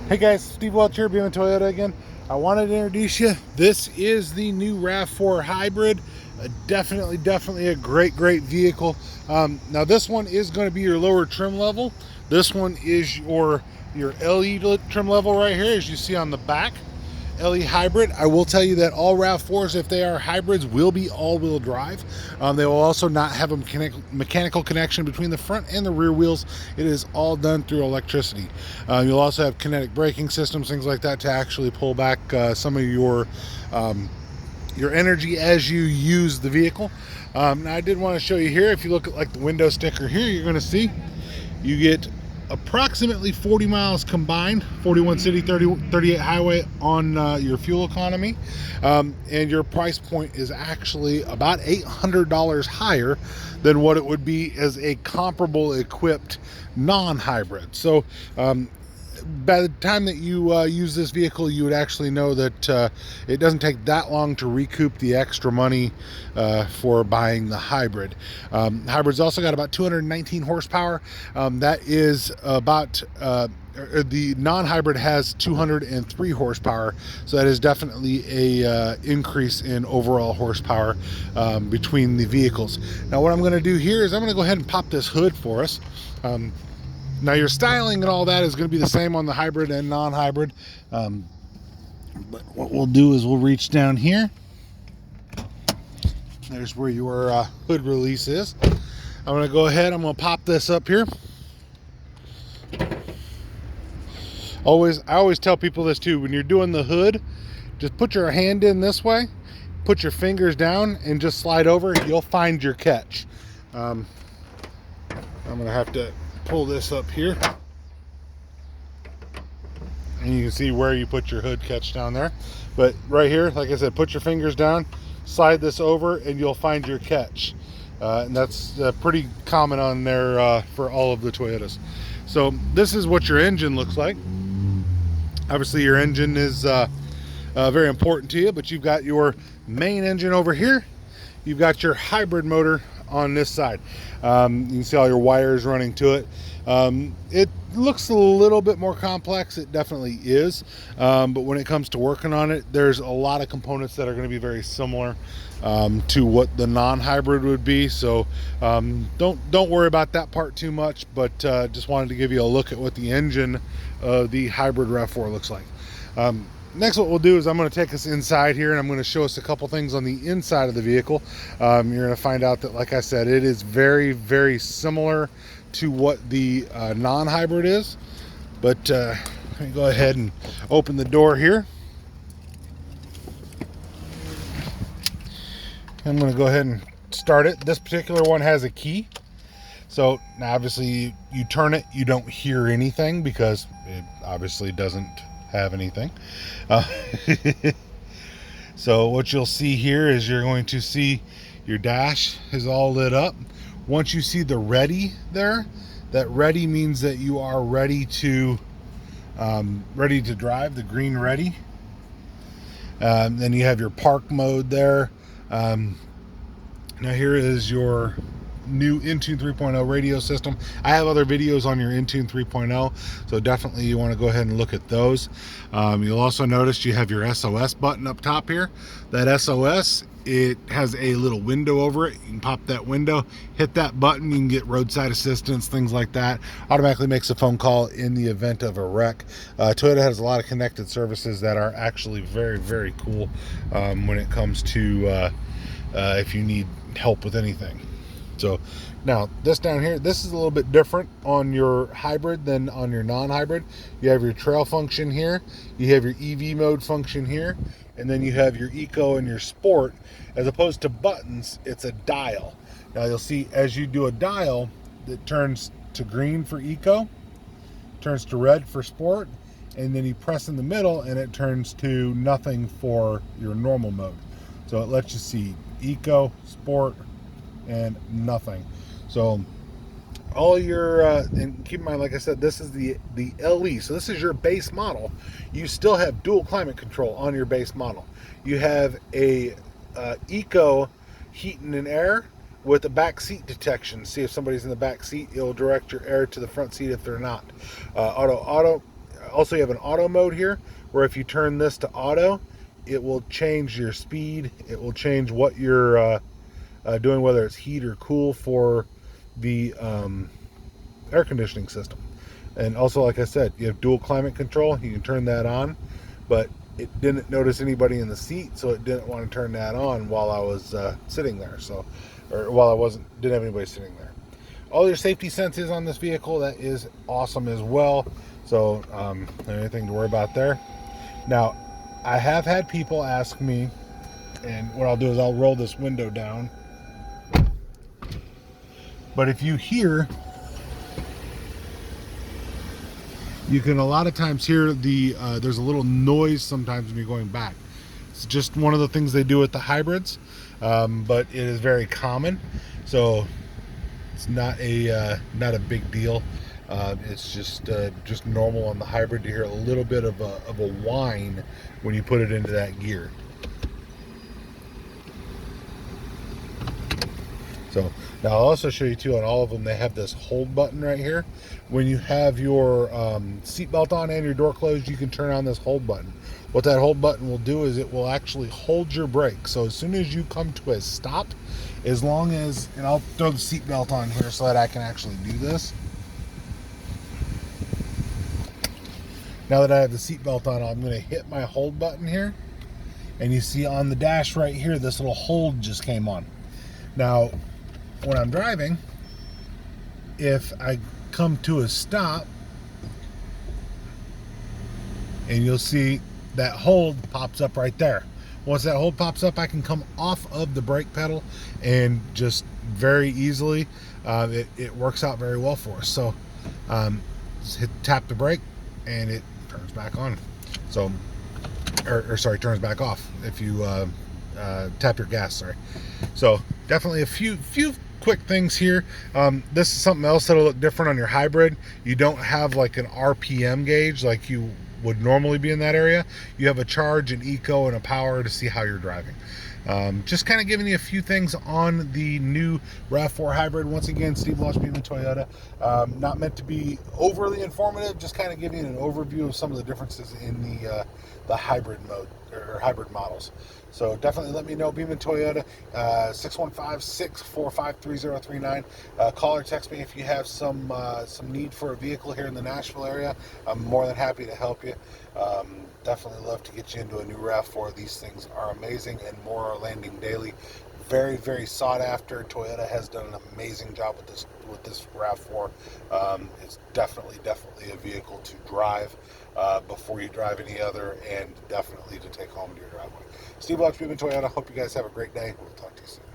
Hey guys, Steve Welch here, being Toyota again. I wanted to introduce you. This is the new Rav4 Hybrid. Definitely a great vehicle. Now this one is going to be your lower trim level. This one is your LE trim level right here, as you see on the back. LE hybrid. I will tell you that all RAV4s, if they are hybrids, will be all-wheel drive. They will also not have a mechanical connection between the front and the rear wheels. It is all done through electricity. You'll also have kinetic braking systems, things like that, to actually pull back some of your energy as you use the vehicle. Now I did want to show you here. If you look at like the window sticker here, you're going to see you get approximately 40 miles combined, 41 city, 38 highway on your fuel economy, and your price point is actually about $800 higher than what it would be as a comparable equipped non-hybrid. So by the time that you use this vehicle, you would actually know that it doesn't take that long to recoup the extra money for buying the hybrid. Hybrid's also got about 219 horsepower. That is about the non-hybrid has 203 horsepower, so that is definitely a increase in overall horsepower between the vehicles. Now what I'm going to do here is I'm going to go ahead and pop this hood for us. Now your styling and all that is going to be the same on the hybrid and non-hybrid, but what we'll do is we'll reach down here. There's where your hood release is. I'm going to go ahead, I'm going to pop this up here. I always tell people this too, when you're doing the hood, just put your hand in this way, put your fingers down, and just slide over. You'll find your catch. I'm going to have to pull this up here, and you can see where you put your hood catch down there. But right here, like I said, put your fingers down, slide this over, and you'll find your catch. And that's pretty common on there for all of the Toyotas. So this is what your engine looks like. Obviously your engine is very important to you, but you've got your main engine over here. You've got your hybrid motor on this side. You can see all your wires running to it. It looks a little bit more complex. It definitely is. But when it comes to working on it, there's a lot of components that are going to be very similar to what the non-hybrid would be. So don't worry about that part too much, but just wanted to give you a look at what the engine of the hybrid RAV4 looks like. Next, what we'll do is I'm going to take us inside here, and I'm going to show us a couple things on the inside of the vehicle. You're going to find out that, like I said, it is very similar to what the non-hybrid is. But let me go ahead and open the door here. I'm going to go ahead and start it. This particular one has a key. So now obviously you turn it, you don't hear anything because it obviously doesn't have anything. So what you'll see here is you're going to see your dash is all lit up. Once you see the ready there, that ready means that you are ready to drive, the green ready. Then you have your park mode there. Now here is your new Intune 3.0 radio system. I have other videos on your Intune 3.0, so definitely you want to go ahead and look at those. You'll also notice you have your SOS button up top here. That SOS, it has a little window over it. You can pop that window, hit that button, you can get roadside assistance, things like that. Automatically makes a phone call in the event of a wreck. Toyota has a lot of connected services that are actually very cool when it comes to if you need help with anything. So now this down here, this is a little bit different on your hybrid than on your non-hybrid. You have your trail function here, you have your EV mode function here, and then you have your eco and your sport. As opposed to buttons, it's a dial. Now you'll see as you do a dial, it turns to green for eco, turns to red for sport, and then you press in the middle and it turns to nothing for your normal mode. So it lets you see eco, sport, and nothing. So all your and keep in mind, like I said, this is the LE, so this is your base model. You still have dual climate control on your base model. You have a eco heating and air with a back seat detection. See if somebody's in the back seat, it'll direct your air to the front seat if they're not. Also, you have an auto mode here, where if you turn this to auto, it will change your speed. It will change what you're doing, whether it's heat or cool for the air conditioning system. And also, like I said, you have dual climate control. You can turn that on, but it didn't notice anybody in the seat, so it didn't want to turn that on while I was sitting there. So, or while I didn't have anybody sitting there. All your safety senses on this vehicle, that is awesome as well. So, anything to worry about there. Now, I have had people ask me, and what I'll do is I'll roll this window down. But if you hear, you can a lot of times hear there's a little noise sometimes when you're going back. It's just one of the things they do with the hybrids, but it is very common. So it's not a big deal. It's just normal on the hybrid to hear a little bit of a whine when you put it into that gear. So now I'll also show you too, on all of them they have this hold button right here. When you have your seatbelt on and your door closed, you can turn on this hold button. What that hold button will do is it will actually hold your brake. So as soon as you come to a stop, as long as, and I'll throw the seatbelt on here so that I can actually do this. Now that I have the seatbelt on, I'm going to hit my hold button here. And you see on the dash right here, this little hold just came on. Now, when I'm driving, if I come to a stop, and you'll see that hold pops up right there. Once that hold pops up, I can come off of the brake pedal and just very easily, it works out very well for us. So just tap the brake and it turns back on. So, sorry, turns back off if you tap your gas, sorry. So definitely a few quick things here. This is something else that'll look different on your hybrid. You don't have like an RPM gauge like you would normally be in that area. You have a charge, an eco, and a power to see how you're driving. Just kind of giving you a few things on the new Rav4 Hybrid. Once again, Steve Walsh, Beeman Toyota. Not meant to be overly informative, just kind of giving you an overview of some of the differences in the hybrid mode or hybrid models. So definitely let me know, Beeman Toyota, 615-645-3039. Call or text me if you have some need for a vehicle here in the Nashville area. I'm more than happy to help you. Definitely love to get you into a new RAV4. These things are amazing, and more are landing daily. Very, very sought after. Toyota has done an amazing job with this RAV4. It's definitely a vehicle to drive before you drive any other, and definitely to take home to your driveway. Steve Walsh, Beeman Toyota. Hope you guys have a great day. We'll talk to you soon.